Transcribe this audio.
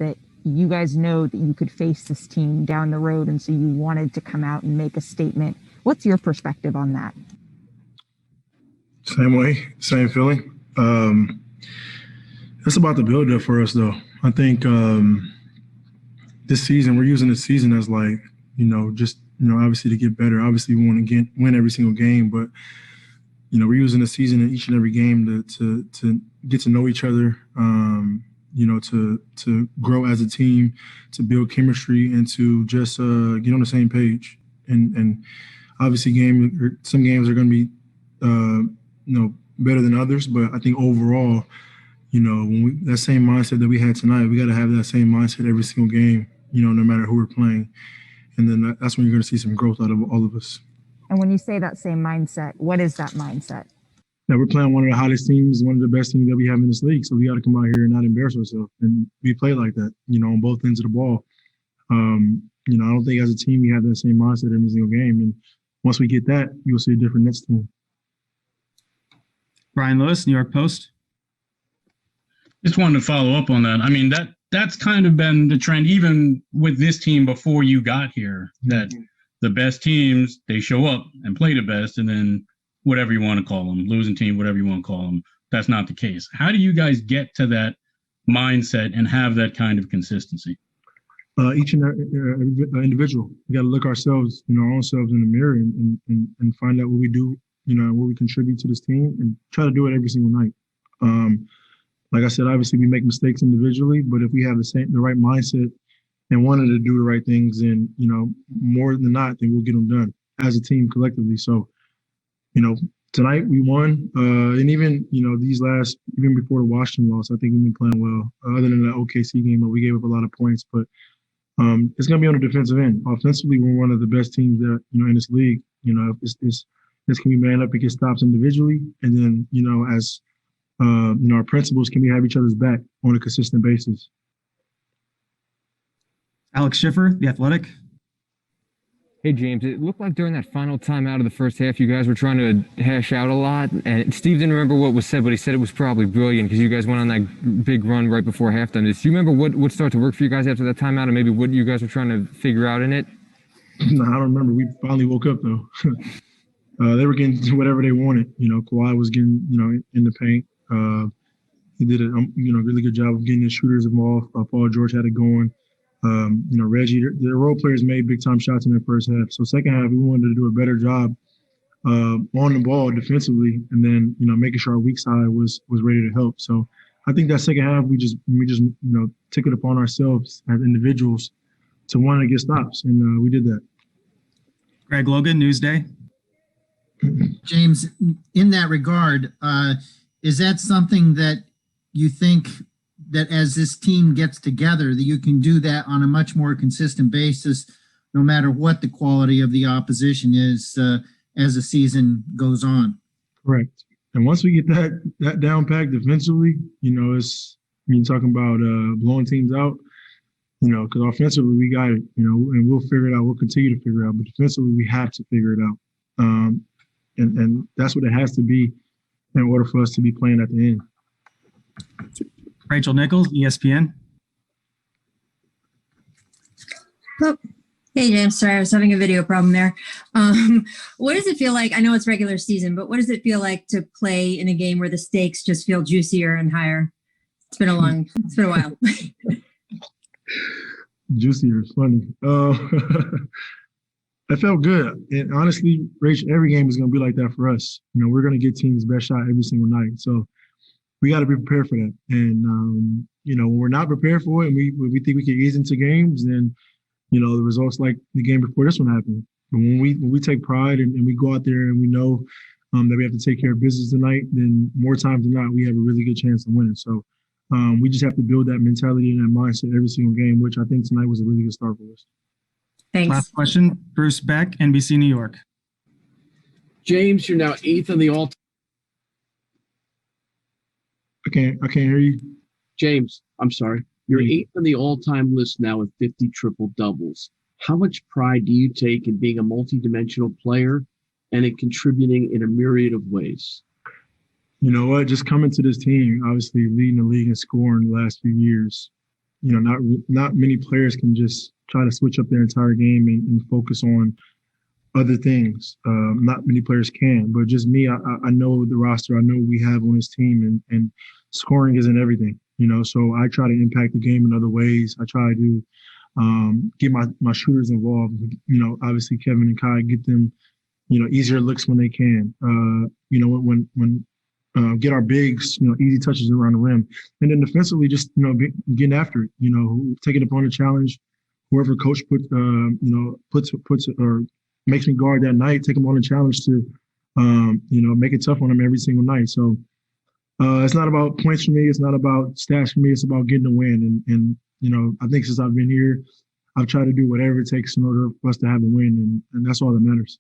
that you guys know that you could face this team down the road, and so you wanted to come out and make a statement. What's your perspective on that? Same way, same feeling. It's about the build-up for us, though. I think this season, we're using this season as like, obviously to get better. Obviously, we want to win every single game, but we're using the season in each and every game to get to know each other. To grow as a team, to build chemistry, and to just get on the same page. And obviously, some games are going to be better than others, but I think overall, when that same mindset that we had tonight, we got to have that same mindset every single game, no matter who we're playing. And then that's when you're going to see some growth out of all of us. And when you say that same mindset, what is that mindset? That we're playing one of the hottest teams, one of the best teams that we have in this league. So we got to come out here and not embarrass ourselves. And we play like that, on both ends of the ball. I don't think as a team we have that same mindset every single game. And once we get that, you'll see a different Nets team. Brian Lewis, New York Post. Just wanted to follow up on that. I mean, that's kind of been the trend, even with this team before you got here, that the best teams, they show up and play the best, and then whatever you want to call them, losing team, whatever you want to call them, that's not the case. How do you guys get to that mindset and have that kind of consistency? Each and every individual, we got to look ourselves, our own selves in the mirror and find out what we do, what we contribute to this team, and try to do it every single night. Like I said, obviously we make mistakes individually, but if we have the right mindset and wanted to do the right things, then, more than not, then we'll get them done as a team collectively. So, tonight we won, and even, even before the Washington loss, I think we've been playing well, other than the OKC game where we gave up a lot of points. But it's going to be on the defensive end. Offensively, we're one of the best teams that, in this league. This can be man up and get stops individually, and then, as our principals, can we have each other's back on a consistent basis? Alex Schiffer, The Athletic. Hey, James, it looked like during that final timeout of the first half, you guys were trying to hash out a lot. And Steve didn't remember what was said, but he said it was probably brilliant because you guys went on that big run right before halftime. Do you remember what started to work for you guys after that timeout, and maybe what you guys were trying to figure out in it? No, I don't remember. We finally woke up, though. They were getting whatever they wanted. Kawhi was getting, in the paint. He did a really good job of getting his shooters involved. Paul George had it going. Reggie, the role players made big time shots in the first half. So second half, we wanted to do a better job on the ball defensively, and then making sure our weak side was ready to help. So I think that second half we just took it upon ourselves as individuals to want to get stops, and we did that. Greg Logan, Newsday. James, in that regard, is that something that you think that as this team gets together, that you can do that on a much more consistent basis, no matter what the quality of the opposition is as the season goes on? Correct. And once we get that down packed defensively, you're talking about blowing teams out, because offensively we got it, and we'll figure it out. We'll continue to figure it out. But defensively, we have to figure it out. And that's what it has to be in order for us to be playing at the end. Rachel Nichols, ESPN. Oh, hey, James. Sorry, I was having a video problem there. What does it feel like? I know it's regular season, but what does it feel like to play in a game where the stakes just feel juicier and higher? It's been a while. Juicier is funny. That felt good. And honestly, Rach, every game is going to be like that for us. We're going to get teams' best shot every single night. So we got to be prepared for that. And, when we're not prepared for it and we think we can ease into games, then, the results like the game before this one happened. But when we take pride and we go out there and we know that we have to take care of business tonight, then more times than not, we have a really good chance of winning. So we just have to build that mentality and that mindset every single game, which I think tonight was a really good start for us. Thanks. Last question, Bruce Beck, NBC New York. James, you're now 8th in the all-time. I can't hear you. James, I'm sorry. You're 8th in the all-time list now with 50 triple-doubles. How much pride do you take in being a multi-dimensional player and in contributing in a myriad of ways? You know what? Just coming to this team, obviously leading the league in scoring the last few years, not many players can just try to switch up their entire game and focus on other things. Not many players can, but just me, I know the roster. I know what we have on this team, and scoring isn't everything, so I try to impact the game in other ways. I try to get my shooters involved. Obviously Kevin and Kai, get them, easier looks when they can. When get our bigs, easy touches around the rim, and then defensively, just getting after it. Taking upon a challenge. Whoever coach puts or makes me guard that night, take them on a challenge to, make it tough on them every single night. So it's not about points for me. It's not about stats for me. It's about getting a win. And I think since I've been here, I've tried to do whatever it takes in order for us to have a win, and that's all that matters.